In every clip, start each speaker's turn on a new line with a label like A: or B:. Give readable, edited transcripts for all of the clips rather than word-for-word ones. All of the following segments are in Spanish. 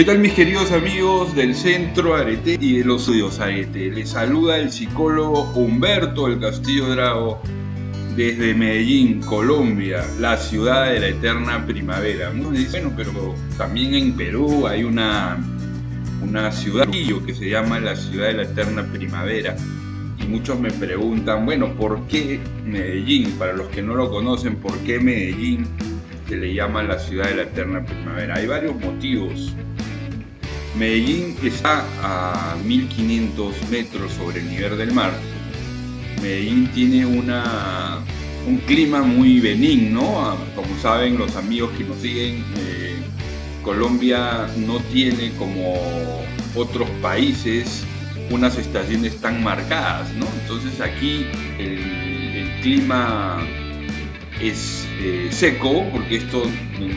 A: ¿Qué tal mis queridos amigos del Centro Arete y de los estudios Arete? Les saluda el psicólogo Humberto del Castillo Drago desde Medellín, Colombia, la ciudad de la eterna primavera. Muchos dicen, bueno, pero también en Perú hay una ciudad que se llama la ciudad de la eterna primavera. Y muchos me preguntan, bueno, ¿por qué Medellín? Para los que no lo conocen, ¿por qué Medellín se le llama la ciudad de la eterna primavera? Hay varios motivos. Medellín está a 1500 metros sobre el nivel del mar. Medellín tiene un clima muy benigno. Como saben los amigos que nos siguen, Colombia no tiene como otros países unas estaciones tan marcadas, ¿no? Entonces aquí el clima es seco, porque esto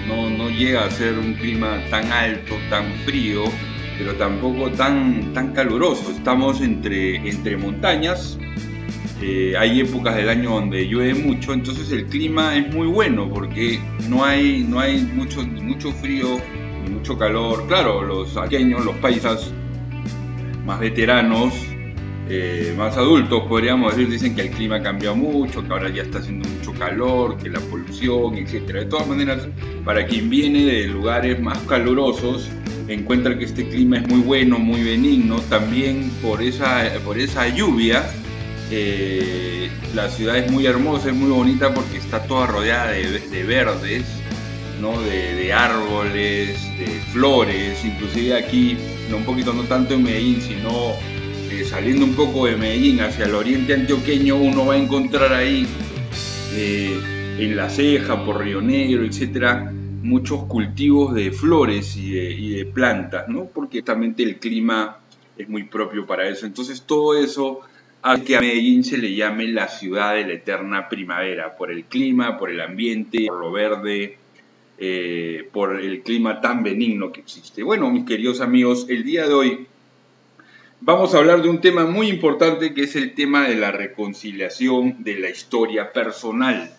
A: no llega a ser un clima tan alto, tan frío, pero tampoco tan caluroso. Estamos entre montañas. Hay épocas del año donde llueve mucho, entonces el clima es muy bueno porque no hay mucho frío ni mucho calor. Claro, los aqueños, los paisas más veteranos, más adultos, podríamos decir, dicen que el clima cambia mucho, que ahora ya está haciendo mucho calor, que la polución, etc. De todas maneras, para quien viene de lugares más calurosos, encuentra que este clima es muy bueno, muy benigno. También por esa lluvia, la ciudad es muy hermosa, es muy bonita porque está toda rodeada de verdes, ¿no? de árboles, de flores. Inclusive aquí, no tanto en Medellín, sino saliendo un poco de Medellín hacia el oriente antioqueño, uno va a encontrar ahí en La Ceja, por Río Negro, etcétera, muchos cultivos de flores y de plantas, ¿no? Porque justamente el clima es muy propio para eso. Entonces todo eso hace que a Medellín se le llame la ciudad de la eterna primavera, por el clima, por el ambiente, por lo verde, por el clima tan benigno que existe. Bueno, mis queridos amigos, el día de hoy vamos a hablar de un tema muy importante, que es el tema de la reconciliación de la historia personal.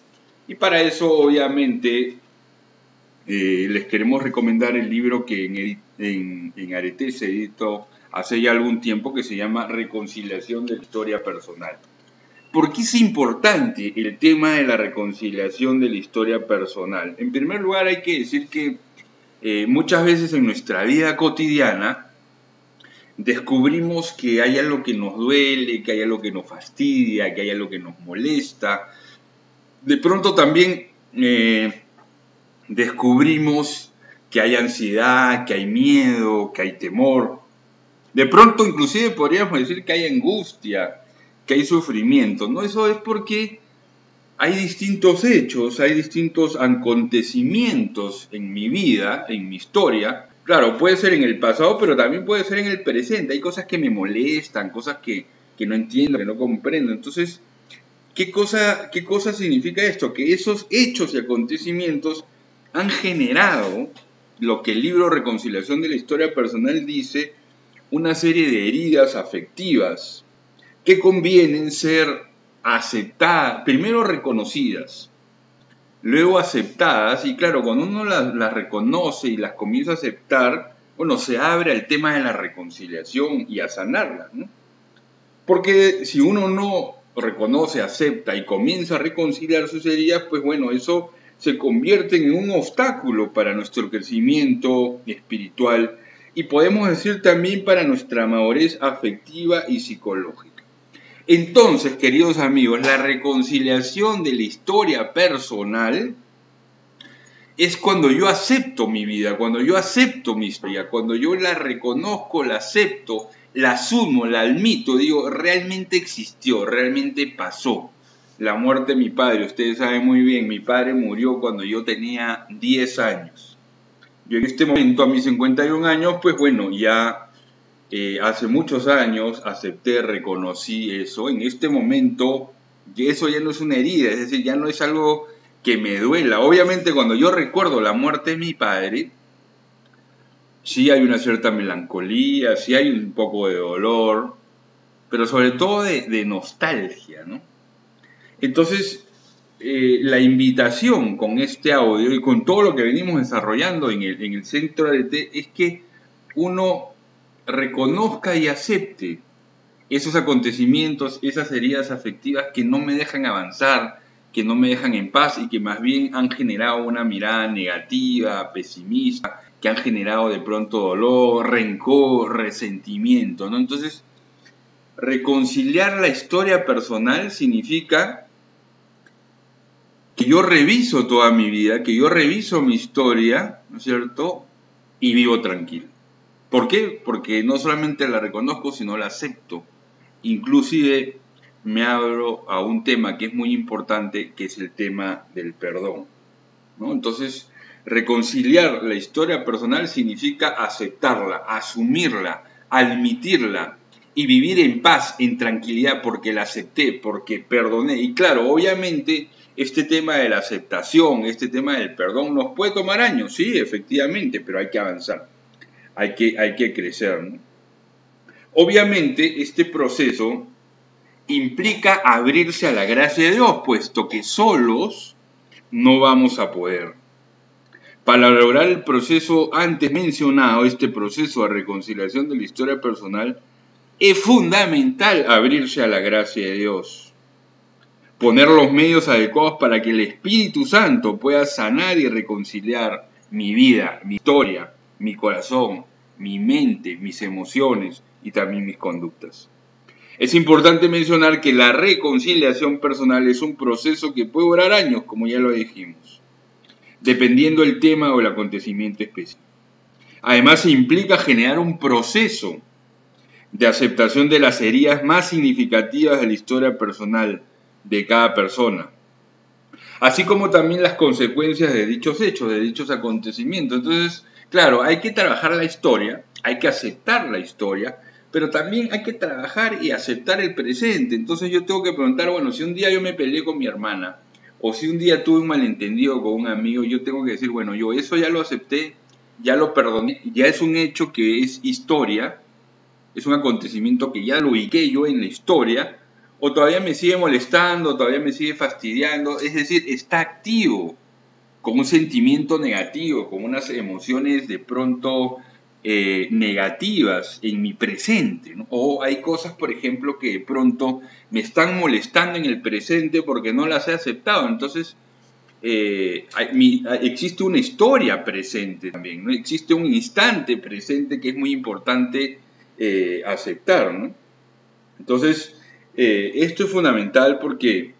A: Y para eso, obviamente, les queremos recomendar el libro que en Arete se editó hace ya algún tiempo, que se llama Reconciliación de la historia personal. ¿Por qué es importante el tema de la reconciliación de la historia personal? En primer lugar, hay que decir que muchas veces en nuestra vida cotidiana descubrimos que hay algo que nos duele, que hay algo que nos fastidia, que hay algo que nos molesta. De pronto también descubrimos que hay ansiedad, que hay miedo, que hay temor. De pronto inclusive podríamos decir que hay angustia, que hay sufrimiento, ¿no? Eso es porque hay distintos hechos, hay distintos acontecimientos en mi vida, en mi historia. Claro, puede ser en el pasado, pero también puede ser en el presente. Hay cosas que me molestan, cosas que no entiendo, que no comprendo. Entonces, ¿qué cosa significa esto? Que esos hechos y acontecimientos han generado lo que el libro Reconciliación de la Historia Personal dice, una serie de heridas afectivas que convienen ser aceptadas, primero reconocidas, luego aceptadas. Y claro, cuando uno las reconoce y las comienza a aceptar, bueno, se abre al tema de la reconciliación y a sanarlas, ¿no? Porque si uno no reconoce, acepta y comienza a reconciliar sus heridas, pues bueno, eso se convierte en un obstáculo para nuestro crecimiento espiritual y podemos decir también para nuestra madurez afectiva y psicológica. Entonces, queridos amigos, la reconciliación de la historia personal es cuando yo acepto mi vida, cuando yo acepto mi historia, cuando yo la reconozco, la acepto, la asumo, la admito, digo, realmente existió, realmente pasó. La muerte de mi padre, ustedes saben muy bien, mi padre murió cuando yo tenía 10 años. Yo en este momento, a mis 51 años, pues bueno, ya hace muchos años acepté, reconocí eso. En este momento, eso ya no es una herida, es decir, ya no es algo que me duela. Obviamente, cuando yo recuerdo la muerte de mi padre, sí hay una cierta melancolía, sí hay un poco de dolor, pero sobre todo de nostalgia, ¿no? Entonces, la invitación con este audio y con todo lo que venimos desarrollando en el Centro Arete es que uno reconozca y acepte esos acontecimientos, esas heridas afectivas que no me dejan avanzar, que no me dejan en paz y que más bien han generado una mirada negativa, pesimista, que han generado de pronto dolor, rencor, resentimiento, ¿no? Entonces, reconciliar la historia personal significa que yo reviso toda mi vida, que yo reviso mi historia, ¿no es cierto? Y vivo tranquilo. ¿Por qué? Porque no solamente la reconozco, sino la acepto. Inclusive me abro a un tema que es muy importante, que es el tema del perdón, ¿no? Entonces, reconciliar la historia personal significa aceptarla, asumirla, admitirla y vivir en paz, en tranquilidad, porque la acepté, porque perdoné. Y claro, obviamente, este tema de la aceptación, este tema del perdón nos puede tomar años, sí, efectivamente, pero hay que avanzar, hay que crecer, ¿no? Obviamente, este proceso implica abrirse a la gracia de Dios, puesto que solos no vamos a poder. Para lograr el proceso antes mencionado, este proceso de reconciliación de la historia personal, es fundamental abrirse a la gracia de Dios. Poner los medios adecuados para que el Espíritu Santo pueda sanar y reconciliar mi vida, mi historia, mi corazón, mi mente, mis emociones y también mis conductas. Es importante mencionar que la reconciliación personal es un proceso que puede durar años, como ya lo dijimos, dependiendo del tema o el acontecimiento específico. Además, implica generar un proceso de aceptación de las heridas más significativas de la historia personal de cada persona, así como también las consecuencias de dichos hechos, de dichos acontecimientos. Entonces, claro, hay que trabajar la historia, hay que aceptar la historia, pero también hay que trabajar y aceptar el presente. Entonces yo tengo que preguntar, bueno, si un día yo me peleé con mi hermana, o si un día tuve un malentendido con un amigo, yo tengo que decir, bueno, yo eso ya lo acepté, ya lo perdoné, ya es un hecho que es historia, es un acontecimiento que ya lo ubiqué yo en la historia, o todavía me sigue molestando, todavía me sigue fastidiando, es decir, está activo, con un sentimiento negativo, con unas emociones de pronto negativas en mi presente, ¿no? O hay cosas, por ejemplo, que de pronto me están molestando en el presente porque no las he aceptado. Entonces, existe una historia presente también, ¿no? Existe un instante presente que es muy importante aceptar, ¿no? Entonces, esto es fundamental porque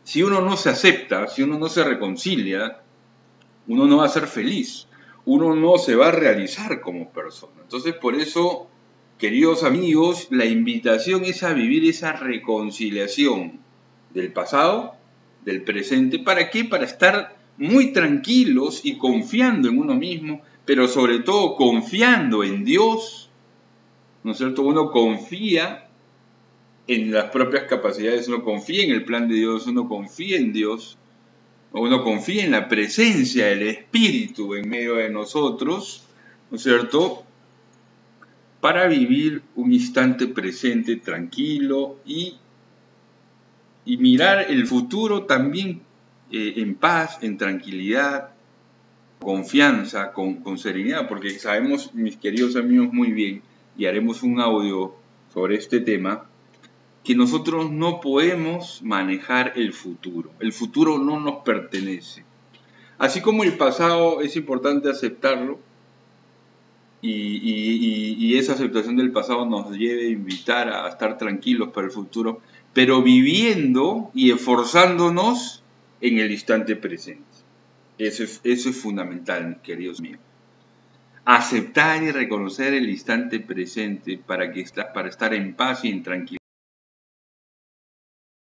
A: si uno no se acepta, si uno no se reconcilia, uno no va a ser feliz, uno no se va a realizar como persona. Entonces, por eso, queridos amigos, la invitación es a vivir esa reconciliación del pasado, del presente. ¿Para qué? Para estar muy tranquilos y confiando en uno mismo, pero sobre todo confiando en Dios, ¿no es cierto? Uno confía en las propias capacidades, uno confía en el plan de Dios, uno confía en Dios, uno confía en la presencia del Espíritu en medio de nosotros, ¿no es cierto?, para vivir un instante presente tranquilo y mirar el futuro también en paz, en tranquilidad, confianza, con serenidad, porque sabemos, mis queridos amigos, muy bien, y haremos un audio sobre este tema, que nosotros no podemos manejar el futuro. El futuro no nos pertenece. Así como el pasado es importante aceptarlo, y esa aceptación del pasado nos debe invitar a estar tranquilos para el futuro, pero viviendo y esforzándonos en el instante presente. Eso es fundamental, queridos míos. Aceptar y reconocer el instante presente para estar en paz y en tranquilidad.